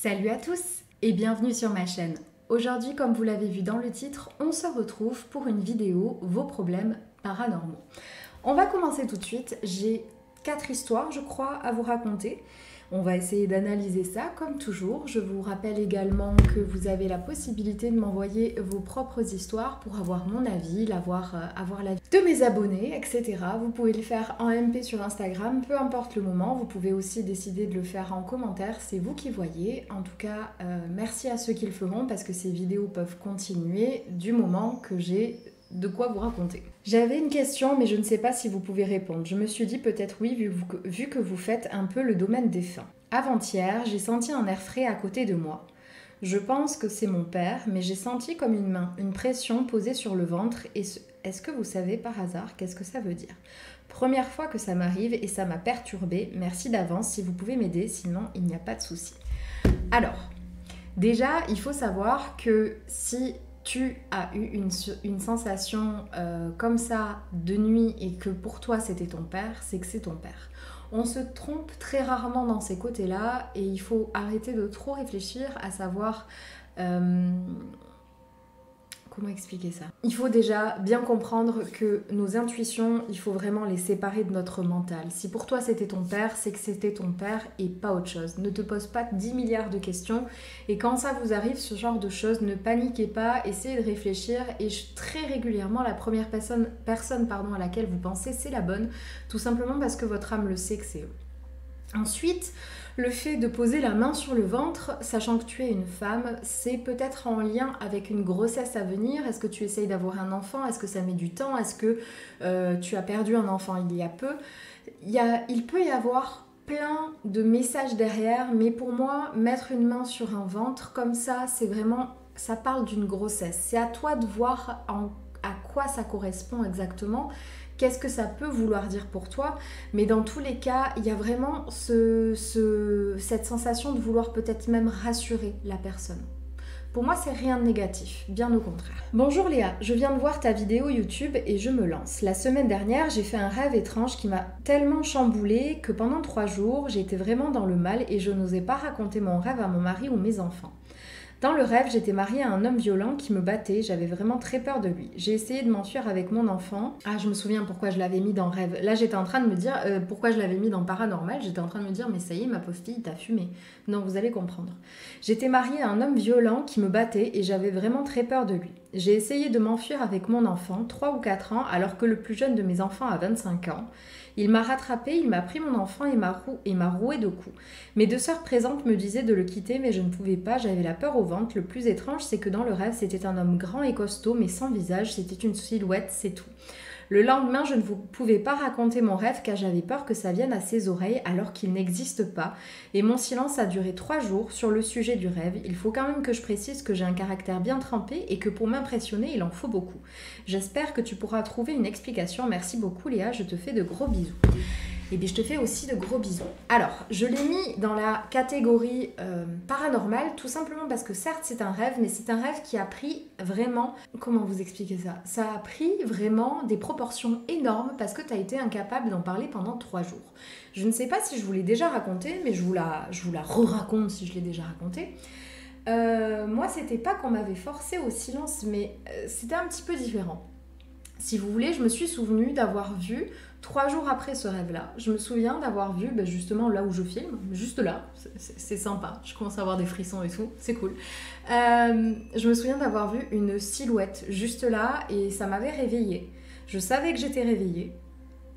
Salut à tous et bienvenue sur ma chaîne. Aujourd'hui, comme vous l'avez vu dans le titre, on se retrouve pour une vidéo Vos problèmes paranormaux. On va commencer tout de suite, j'ai 4 histoires je crois à vous raconter. On va essayer d'analyser ça comme toujours. Je vous rappelle également que vous avez la possibilité de m'envoyer vos propres histoires pour avoir mon avis, avoir l'avis de mes abonnés, etc. Vous pouvez le faire en MP sur Instagram, peu importe le moment. Vous pouvez aussi décider de le faire en commentaire, c'est vous qui voyez. En tout cas, merci à ceux qui le feront parce que ces vidéos peuvent continuer du moment que j'ai de quoi vous raconter. J'avais une question mais je ne sais pas si vous pouvez répondre. Je me suis dit peut-être oui vu que vous faites un peu le domaine des fins. Avant-hier, j'ai senti un air frais à côté de moi. Je pense que c'est mon père, mais j'ai senti comme une main, une pression posée sur le ventre. Est-ce que vous savez par hasard qu'est-ce que ça veut dire? Première fois que ça m'arrive et ça m'a perturbée. Merci d'avance si vous pouvez m'aider, sinon il n'y a pas de souci. Alors, déjà, il faut savoir que si tu as eu une sensation comme ça de nuit et que pour toi c'était ton père, c'est que c'est ton père. On se trompe très rarement dans ces côtés-là et il faut arrêter de trop réfléchir à savoir... Comment expliquer ça? Il faut déjà bien comprendre que nos intuitions, il faut vraiment les séparer de notre mental. Si pour toi c'était ton père, c'est que c'était ton père et pas autre chose. Ne te pose pas 10 milliards de questions et quand ça vous arrive, ce genre de choses, ne paniquez pas, essayez de réfléchir et très régulièrement, la première personne à laquelle vous pensez, c'est la bonne, tout simplement parce que votre âme le sait que c'est eux. Ensuite, le fait de poser la main sur le ventre, sachant que tu es une femme, c'est peut-être en lien avec une grossesse à venir. Est-ce que tu essayes d'avoir un enfant? Est-ce que ça met du temps? Est-ce que tu as perdu un enfant il y a peu? Il peut y avoir plein de messages derrière, mais pour moi, mettre une main sur un ventre comme ça, c'est vraiment... ça parle d'une grossesse. C'est à toi de voir à quoi ça correspond exactement. Qu'est-ce que ça peut vouloir dire pour toi? Mais dans tous les cas, il y a vraiment cette sensation de vouloir peut-être même rassurer la personne. Pour moi, c'est rien de négatif, bien au contraire. Bonjour Léa, je viens de voir ta vidéo YouTube et je me lance. La semaine dernière, j'ai fait un rêve étrange qui m'a tellement chamboulée que pendant 3 jours, j'étais vraiment dans le mal et je n'osais pas raconter mon rêve à mon mari ou mes enfants. Dans le rêve, j'étais mariée à un homme violent qui me battait, j'avais vraiment très peur de lui. J'ai essayé de m'enfuir avec mon enfant. Ah, je me souviens pourquoi je l'avais mis dans rêve. Là, j'étais en train de me dire pourquoi je l'avais mis dans paranormal. J'étais en train de me dire, mais ça y est, ma pauvre fille, t'as fumé. Non, vous allez comprendre. J'étais mariée à un homme violent qui me battait et j'avais vraiment très peur de lui. J'ai essayé de m'enfuir avec mon enfant, 3 ou 4 ans, alors que le plus jeune de mes enfants a 25 ans. Il m'a rattrapé, il m'a pris mon enfant et m'a roué de coups. Mes 2 sœurs présentes me disaient de le quitter, mais je ne pouvais pas, j'avais la peur au ventre. Le plus étrange, c'est que dans le rêve, c'était un homme grand et costaud, mais sans visage, c'était une silhouette, c'est tout. Le lendemain, je ne pouvais pas raconter mon rêve car j'avais peur que ça vienne à ses oreilles alors qu'il n'existe pas. Et mon silence a duré 3 jours sur le sujet du rêve. Il faut quand même que je précise que j'ai un caractère bien trempé et que pour m'impressionner, il en faut beaucoup. J'espère que tu pourras trouver une explication. Merci beaucoup Léa, je te fais de gros bisous. Et bien je te fais aussi de gros bisous. Alors, je l'ai mis dans la catégorie paranormale, tout simplement parce que certes c'est un rêve, mais c'est un rêve qui a pris vraiment... Comment vous expliquer ça? Ça a pris vraiment des proportions énormes parce que tu as été incapable d'en parler pendant 3 jours. Je ne sais pas si je vous l'ai déjà raconté, mais je vous la re-raconte si je l'ai déjà raconté. Moi, c'était pas qu'on m'avait forcé au silence, mais c'était un petit peu différent. Si vous voulez, je me suis souvenue d'avoir vu, 3 jours après ce rêve-là, je me souviens d'avoir vu, justement là où je filme, juste là, c'est sympa, je commence à avoir des frissons et tout, c'est cool. Je me souviens d'avoir vu une silhouette juste là et ça m'avait réveillée. Je savais que j'étais réveillée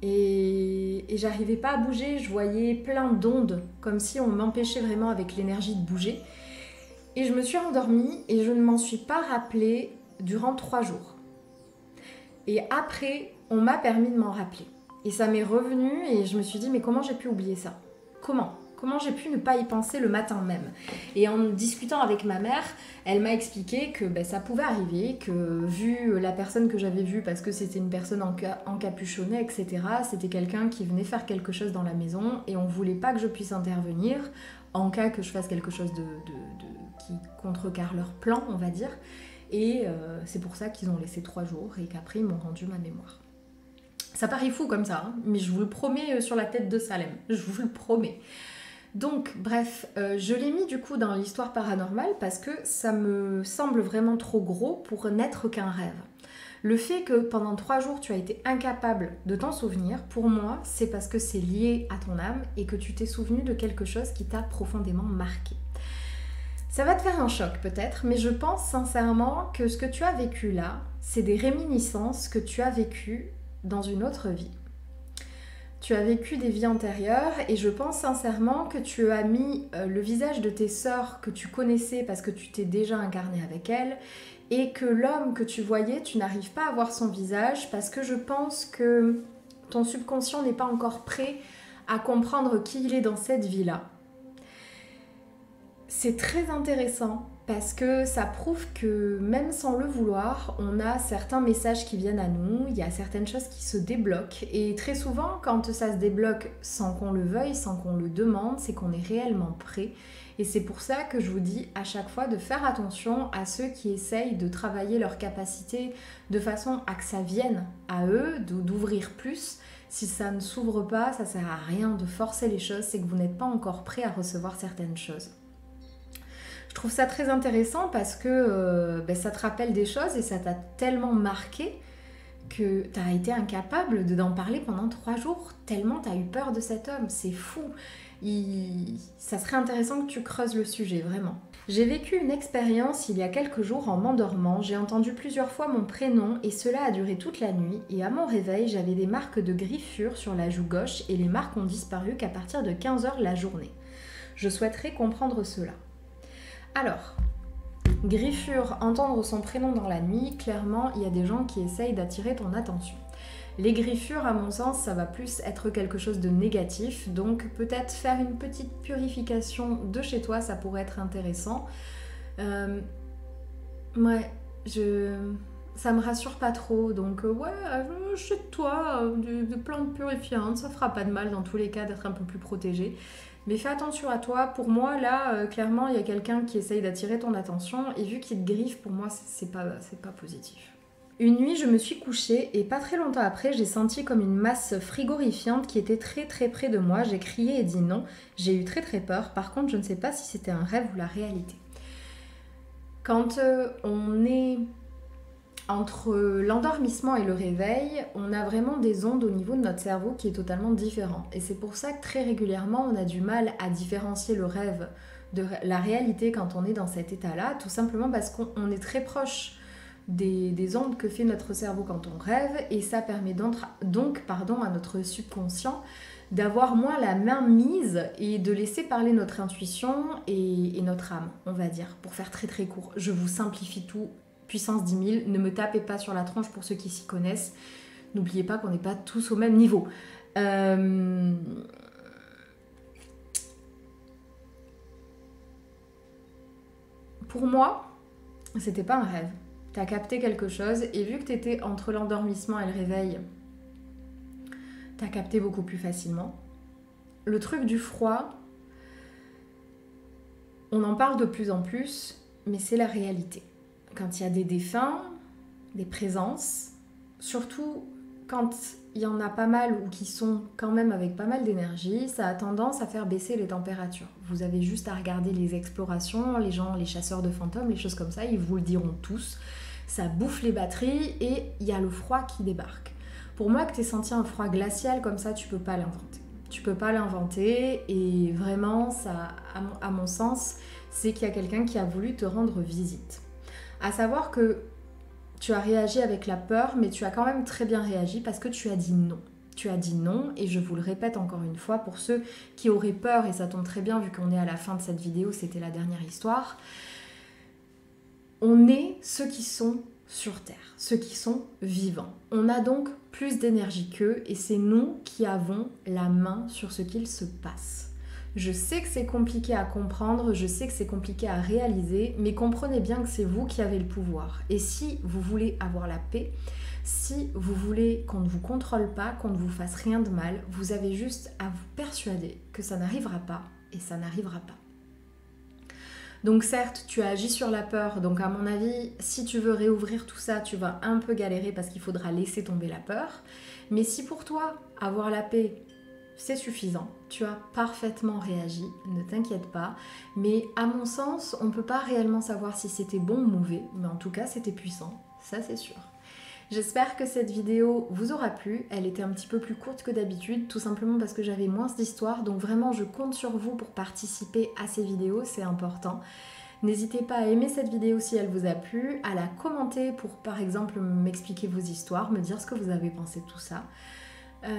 et j'arrivais pas à bouger, je voyais plein d'ondes, comme si on m'empêchait vraiment avec l'énergie de bouger. Et je me suis endormie et je ne m'en suis pas rappelée durant 3 jours. Et après, on m'a permis de m'en rappeler. Et ça m'est revenu et je me suis dit, mais comment j'ai pu oublier ça? Comment j'ai pu ne pas y penser le matin même? Et en discutant avec ma mère, elle m'a expliqué que ça pouvait arriver, que vu la personne que j'avais vue, parce que c'était une personne encapuchonnée, etc., c'était quelqu'un qui venait faire quelque chose dans la maison et on voulait pas que je puisse intervenir en cas que je fasse quelque chose qui contrecarre leur plan, on va dire. Et c'est pour ça qu'ils ont laissé 3 jours et qu'après ils m'ont rendu ma mémoire. Ça paraît fou comme ça, hein, mais je vous le promets sur la tête de Salem, je vous le promets. Donc, bref, je l'ai mis du coup dans l'histoire paranormale parce que ça me semble vraiment trop gros pour n'être qu'un rêve. Le fait que pendant 3 jours tu as été incapable de t'en souvenir, pour moi, c'est parce que c'est lié à ton âme et que tu t'es souvenu de quelque chose qui t'a profondément marqué. Ça va te faire un choc peut-être, mais je pense sincèrement que ce que tu as vécu là, c'est des réminiscences que tu as vécues dans une autre vie. Tu as vécu des vies antérieures et je pense sincèrement que tu as mis le visage de tes sœurs que tu connaissais parce que tu t'es déjà incarné avec elles et que l'homme que tu voyais, tu n'arrives pas à voir son visage parce que je pense que ton subconscient n'est pas encore prêt à comprendre qui il est dans cette vie-là. C'est très intéressant parce que ça prouve que même sans le vouloir, on a certains messages qui viennent à nous, il y a certaines choses qui se débloquent et très souvent quand ça se débloque sans qu'on le veuille, sans qu'on le demande, c'est qu'on est réellement prêt et c'est pour ça que je vous dis à chaque fois de faire attention à ceux qui essayent de travailler leur capacité de façon à que ça vienne à eux, d'ouvrir plus. Si ça ne s'ouvre pas, ça sert à rien de forcer les choses, c'est que vous n'êtes pas encore prêt à recevoir certaines choses. Je trouve ça très intéressant parce que ça te rappelle des choses et ça t'a tellement marqué que tu as été incapable d'en parler pendant 3 jours, tellement tu as eu peur de cet homme, c'est fou. Ça serait intéressant que tu creuses le sujet, vraiment. J'ai vécu une expérience il y a quelques jours en m'endormant, j'ai entendu plusieurs fois mon prénom et cela a duré toute la nuit et à mon réveil j'avais des marques de griffures sur la joue gauche et les marques ont disparu qu'à partir de 15h la journée. Je souhaiterais comprendre cela. Alors, griffure, entendre son prénom dans la nuit, clairement, il y a des gens qui essayent d'attirer ton attention. Les griffures, à mon sens, ça va plus être quelque chose de négatif, donc peut-être faire une petite purification de chez toi, ça pourrait être intéressant. Ça me rassure pas trop, donc chez toi, des plantes purifiantes, ça fera pas de mal dans tous les cas d'être un peu plus protégé. Mais fais attention à toi, pour moi là, clairement il y a quelqu'un qui essaye d'attirer ton attention et vu qu'il te griffe, pour moi c'est pas positif. Une nuit je me suis couchée et pas très longtemps après j'ai senti comme une masse frigorifiante qui était très très près de moi, j'ai crié et dit non, j'ai eu très très peur, par contre je ne sais pas si c'était un rêve ou la réalité. Quand on est entre l'endormissement et le réveil, on a vraiment des ondes au niveau de notre cerveau qui est totalement différent. Et c'est pour ça que très régulièrement, on a du mal à différencier le rêve de la réalité quand on est dans cet état-là, tout simplement parce qu'on est très proche des ondes que fait notre cerveau quand on rêve, et ça permet donc à notre subconscient d'avoir moins la main mise et de laisser parler notre intuition et notre âme, on va dire, pour faire très très court. Je vous simplifie tout. Puissance 10 000, ne me tapez pas sur la tronche pour ceux qui s'y connaissent. N'oubliez pas qu'on n'est pas tous au même niveau. Pour moi, c'était pas un rêve. T'as capté quelque chose et vu que t'étais entre l'endormissement et le réveil, t'as capté beaucoup plus facilement. Le truc du froid, on en parle de plus en plus, mais c'est la réalité. Quand il y a des défunts, des présences, surtout quand il y en a pas mal ou qui sont quand même avec pas mal d'énergie, ça a tendance à faire baisser les températures. Vous avez juste à regarder les explorations, les gens, les chasseurs de fantômes, les choses comme ça, ils vous le diront tous. Ça bouffe les batteries et il y a le froid qui débarque. Pour moi, que tu aies senti un froid glacial comme ça, tu peux pas l'inventer. Tu peux pas l'inventer et vraiment, ça, à mon sens, c'est qu'il y a quelqu'un qui a voulu te rendre visite. À savoir que tu as réagi avec la peur, mais tu as quand même très bien réagi parce que tu as dit non. Tu as dit non, et je vous le répète encore une fois, pour ceux qui auraient peur, et ça tombe très bien vu qu'on est à la fin de cette vidéo, c'était la dernière histoire, on est ceux qui sont sur Terre, ceux qui sont vivants. On a donc plus d'énergie qu'eux, et c'est nous qui avons la main sur ce qu'il se passe. Je sais que c'est compliqué à comprendre, je sais que c'est compliqué à réaliser, mais comprenez bien que c'est vous qui avez le pouvoir. Et si vous voulez avoir la paix, si vous voulez qu'on ne vous contrôle pas, qu'on ne vous fasse rien de mal, vous avez juste à vous persuader que ça n'arrivera pas, et ça n'arrivera pas. Donc certes, tu as agi sur la peur, donc à mon avis, si tu veux réouvrir tout ça, tu vas un peu galérer parce qu'il faudra laisser tomber la peur. Mais si pour toi, avoir la paix, c'est suffisant. Tu as parfaitement réagi, ne t'inquiète pas. Mais à mon sens, on ne peut pas réellement savoir si c'était bon ou mauvais, mais en tout cas, c'était puissant, ça c'est sûr. J'espère que cette vidéo vous aura plu. Elle était un petit peu plus courte que d'habitude, tout simplement parce que j'avais moins d'histoire. Donc vraiment, je compte sur vous pour participer à ces vidéos, c'est important. N'hésitez pas à aimer cette vidéo si elle vous a plu, à la commenter pour par exemple m'expliquer vos histoires, me dire ce que vous avez pensé de tout ça.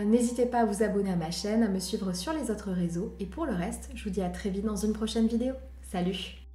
N'hésitez pas à vous abonner à ma chaîne, à me suivre sur les autres réseaux. Et pour le reste, je vous dis à très vite dans une prochaine vidéo. Salut!